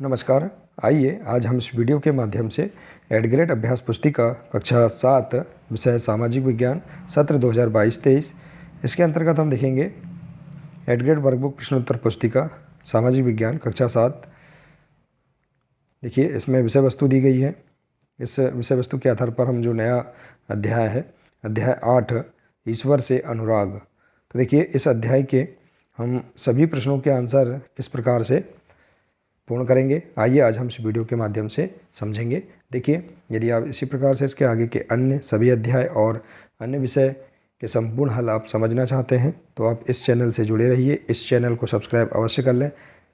नमस्कार। आइए आज हम इस वीडियो के माध्यम से एडग्रेड अभ्यास पुस्तिका कक्षा 7 विषय सामाजिक विज्ञान सत्र 2022-23 इसके अंतर्गत हम देखेंगे एडग्रेड वर्कबुक प्रश्नोत्तर पुस्तिका सामाजिक विज्ञान कक्षा 7। देखिए इसमें विषय वस्तु दी गई है। इस विषय वस्तु के आधार पर हम जो नया अध्याय है अध्याय 8 ईश्वर से अनुराग। तो देखिए इस अध्याय के हम सभी प्रश्नों के आंसर किस प्रकार से पूर्ण करेंगे, आइए आज हम इस वीडियो के माध्यम से समझेंगे। देखिए यदि आप इसी प्रकार से इसके आगे के अन्य सभी अध्याय और अन्य विषय के संपूर्ण हल आप समझना चाहते हैं तो आप इस चैनल से जुड़े रहिए। इस चैनल को सब्सक्राइब अवश्य कर लें,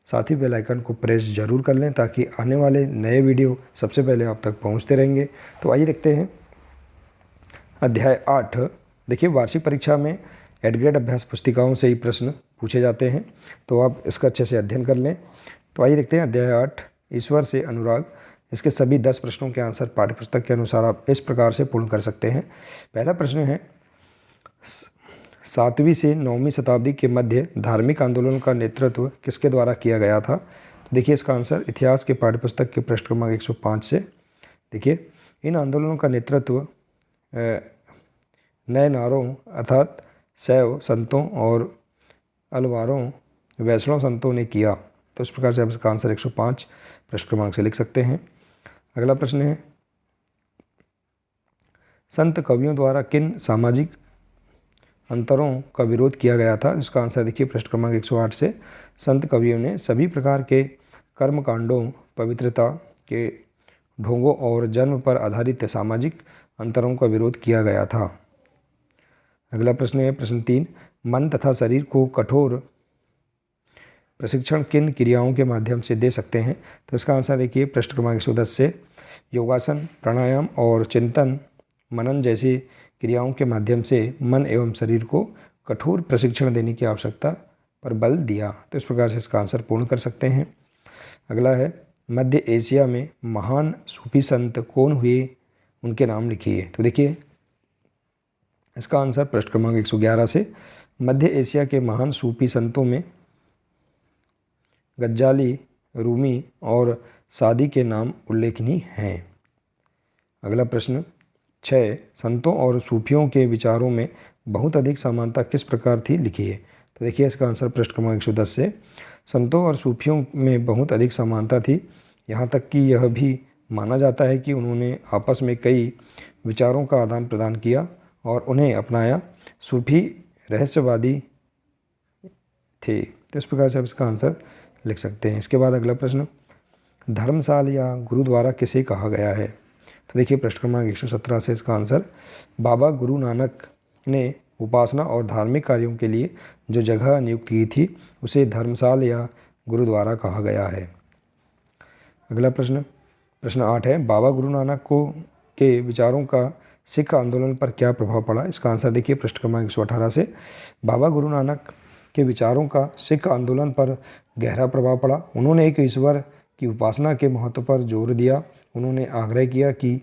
साथ ही बेल आइकन को प्रेस जरूर कर लें ताकि आने वाले नए वीडियो सबसे पहले आप तक पहुँचते रहेंगे। तो आइए देखते हैं अध्याय 8। देखिए वार्षिक परीक्षा में एडग्रेड अभ्यास पुस्तिकाओं से ही प्रश्न पूछे जाते हैं, तो आप इसका अच्छे से अध्ययन कर लें। तो आइए देखते हैं अध्याय 8 ईश्वर से अनुराग। इसके सभी 10 प्रश्नों के आंसर पाठ्यपुस्तक के अनुसार आप इस प्रकार से पूर्ण कर सकते हैं। पहला प्रश्न है 7वीं से 9वीं शताब्दी के मध्य धार्मिक आंदोलन का नेतृत्व किसके द्वारा किया गया था। तो देखिए इसका आंसर इतिहास के पाठ्यपुस्तक के पृष्ठ क्रमांक 105 से। देखिए इन आंदोलनों का नेतृत्व नए नारों अर्थात शैव संतों और अलवारों वैष्णव संतों ने किया। तो इस प्रकार से आप इसका आंसर 105 पृष्ठ क्रमांक से लिख सकते हैं। अगला प्रश्न है संत कवियों द्वारा किन सामाजिक अंतरों का विरोध किया गया था। इसका आंसर देखिए पृष्ठ क्रमांक 108 से। संत कवियों ने सभी प्रकार के कर्मकांडों, पवित्रता के ढोंगों और जन्म पर आधारित सामाजिक अंतरों का विरोध किया गया था। अगला प्रश्न है प्रश्न 3 मन तथा शरीर को कठोर प्रशिक्षण किन क्रियाओं के माध्यम से दे सकते हैं। तो इसका आंसर देखिए पृष्ठ क्रमांक 110 से। योगासन, प्राणायाम और चिंतन मनन जैसी क्रियाओं के माध्यम से मन एवं शरीर को कठोर प्रशिक्षण देने की आवश्यकता पर बल दिया। तो इस प्रकार से इसका आंसर पूर्ण कर सकते हैं। अगला है मध्य एशिया में महान सूफी संत कौन हुए, उनके नाम लिखिए। तो देखिए इसका आंसर पृष्ठ क्रमांक 111 से। मध्य एशिया के महान सूफी संतों में गज्जाली, रूमी और सादी के नाम उल्लेखनीय हैं। अगला प्रश्न 6 संतों और सूफियों के विचारों में बहुत अधिक समानता किस प्रकार थी, लिखिए। तो देखिए इसका आंसर पृष्ठ क्रमांक 110 से। संतों और सूफियों में बहुत अधिक समानता थी, यहाँ तक कि यह भी माना जाता है कि उन्होंने आपस में कई विचारों का आदान प्रदान किया और उन्हें अपनाया। सूफी रहस्यवादी थे। तो इस प्रकार से आप इसका आंसर लिख सकते हैं। इसके बाद अगला प्रश्न धर्मशाल या गुरुद्वारा किसे कहा गया है। तो देखिए पृष्ठ क्रमांक 117 से इसका आंसर बाबा गुरु नानक ने उपासना और धार्मिक कार्यों के लिए जो जगह नियुक्त की थी उसे धर्मशाल या गुरुद्वारा कहा गया है। अगला प्रश्न प्रश्न 8 है बाबा गुरु नानक को के विचारों का सिख आंदोलन पर क्या प्रभाव पड़ा। इसका आंसर देखिए पृष्ठ क्रमांक 118 से। बाबा गुरु नानक के विचारों का सिख आंदोलन पर गहरा प्रभाव पड़ा। उन्होंने एक ईश्वर की उपासना के महत्व पर जोर दिया। उन्होंने आग्रह किया कि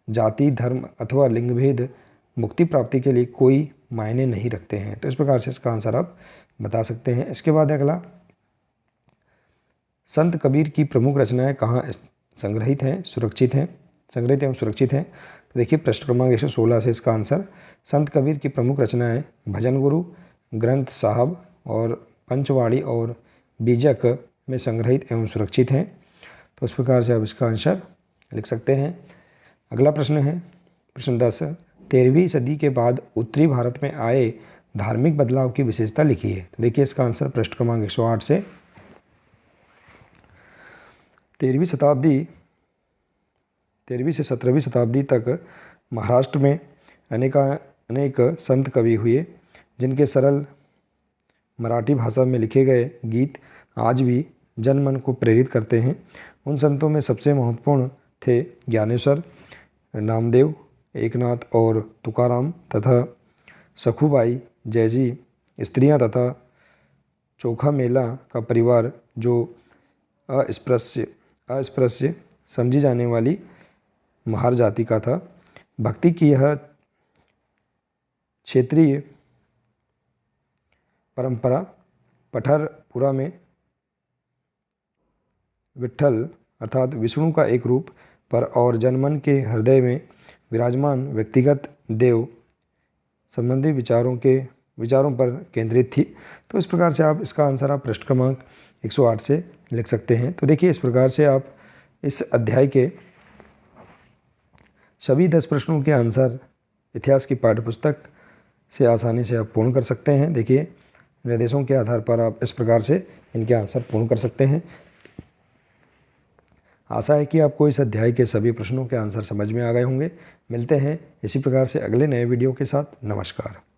जाति, धर्म अथवा लिंग भेद मुक्ति प्राप्ति के लिए कोई मायने नहीं रखते हैं। तो इस प्रकार से इसका आंसर आप बता सकते हैं। इसके बाद अगला संत कबीर की प्रमुख रचनाएं कहाँ संग्रहित हैं, सुरक्षित हैं, संग्रहित एवं सुरक्षित हैं। तो देखिए पृष्ठ क्रमांक 116 से इसका आंसर संत कबीर की प्रमुख रचनाएं भजन गुरु, ग्रंथ साहब और पंचवाड़ी और बीजक में संग्रहित एवं सुरक्षित हैं। तो इस प्रकार से आप इसका आंसर लिख सकते हैं। अगला प्रश्न है प्रश्न 10 13वीं सदी के बाद उत्तरी भारत में आए धार्मिक बदलाव की विशेषता लिखिए। तो देखिए इसका आंसर पृष्ठ क्रमांक 108 से। 13वीं से 17वीं शताब्दी तक महाराष्ट्र में अनेक संत कवि हुए जिनके सरल मराठी भाषा में लिखे गए गीत आज भी जनमन को प्रेरित करते हैं। उन संतों में सबसे महत्वपूर्ण थे ज्ञानेश्वर, नामदेव, एकनाथ और तुकाराम तथा सखुबाई जैसी स्त्रियां तथा चोखा मेला का परिवार जो अस्पृश्य समझी जाने वाली महार जाति का था। भक्ति की यह क्षेत्रीय परंपरा पठारपुरा में विट्ठल अर्थात विष्णु का एक रूप पर और जनमन के हृदय में विराजमान व्यक्तिगत देव संबंधी विचारों पर केंद्रित थी। तो इस प्रकार से आप इसका आंसर आप पृष्ठ क्रमांक 108 से लिख सकते हैं। तो देखिए, इस प्रकार से आप इस अध्याय के सभी 10 प्रश्नों के आंसर इतिहास की पाठ्यपुस्तक से आसानी से आप पूर्ण कर सकते हैं। देखिए, निर्देशों के आधार पर आप इस प्रकार से इनके आंसर पूर्ण कर सकते हैं। आशा है कि आपको इस अध्याय के सभी प्रश्नों के आंसर समझ में आ गए होंगे। मिलते हैं इसी प्रकार से अगले नए वीडियो के साथ। नमस्कार।